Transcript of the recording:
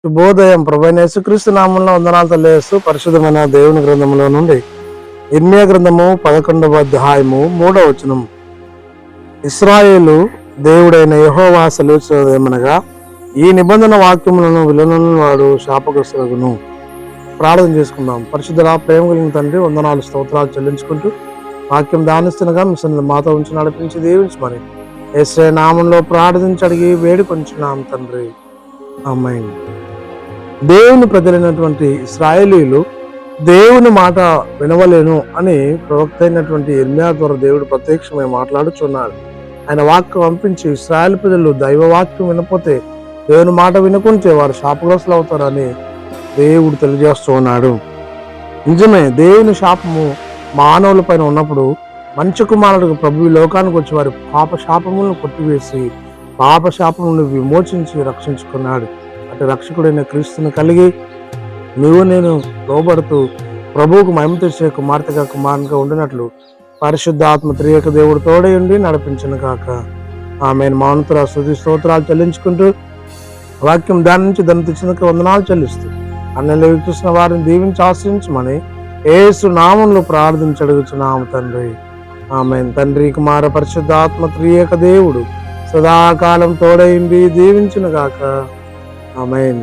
శుభోదయం. ప్రభువైన యేసుక్రీస్తు నామంలో వందనాలు తెలియజేస్తూ పరిశుద్ధమైన దేవుని గ్రంథంలో నుండి ఇర్మీయా గ్రంథము 11వ అధ్యాయము 3వ వచనం. ఇశ్రాయేలు దేవుడైన యెహోవా సెలవిచ్చున్నదేమనగా, ఈ నిబంధన వాక్యములను విలువను వాడు శాపగ్రస్తులగును. ప్రార్థన చేసుకుందాం. పరిశుద్ధుల ప్రేమ కలిగిన తండ్రి, వందనాలు స్తోత్రాలు చెల్లించుకుంటూ వాక్యం దానిస్తుండగా మీ సన్నిధిలో మాతో ఉంచి నడిపించి దీవించమని యేసయ్య నామంలో ప్రార్థించి అడిగి వేడుకొంచున్నాం తండ్రి, ఆమేన్. దేవుని ప్రజలైనటువంటి ఇశ్రాయేలీలు దేవుని మాట వినవలేను అని ప్రవక్త అయినటువంటి ఇర్మీయా ద్వారా దేవుడు ప్రత్యక్షమై మాట్లాడుచున్నాడు. ఆయన వాక్యం పంపించి ఇశ్రాయేల్ ప్రజలు దైవ వాక్యం వినపోతే, దేవుని మాట వినుకుంటే వారు శాపగ్రస్తులు అవుతారని దేవుడు తెలియజేస్తూ ఉన్నాడు. నిజమే, దేవుని శాపము మానవుల పైన ఉన్నప్పుడు మంచి కుమారుడికి ప్రభు ఈ లోకానికి వచ్చి వారి పాప శాపములను కొట్టివేసి పాప శాపములను విమోచించి రక్షించుకున్నాడు. అటు రక్షకుడైన క్రీస్తుని కలిగి నువ్వు నేను లోబడుతూ ప్రభువుకు మహిమ తెచ్చే కుమార్తెగా కుమారునిగా ఉండినట్లు పరిశుద్ధ ఆత్మ త్రియేక దేవుడు తోడై ఉండి నడిపించును గాక. ఆమేన్. మౌనతుల స్తుతి స్తోత్రాలు చెల్లించుకుంటూ వాక్యం దాని నుంచి దాన్ని తెచ్చినందుకు వందనాలు చెల్లిస్తూ అన్నలు చూసిన వారిని దీవించి ఆశ్రయించమని యేసు నామంలో ప్రార్థించి అడుగుచున్నాము తండ్రి, ఆమేన్. తండ్రి, కుమార, పరిశుద్ధ ఆత్మ త్రియేక దేవుడు సదాకాలం తోడైంది దీవించును గాక. ఆమేన్.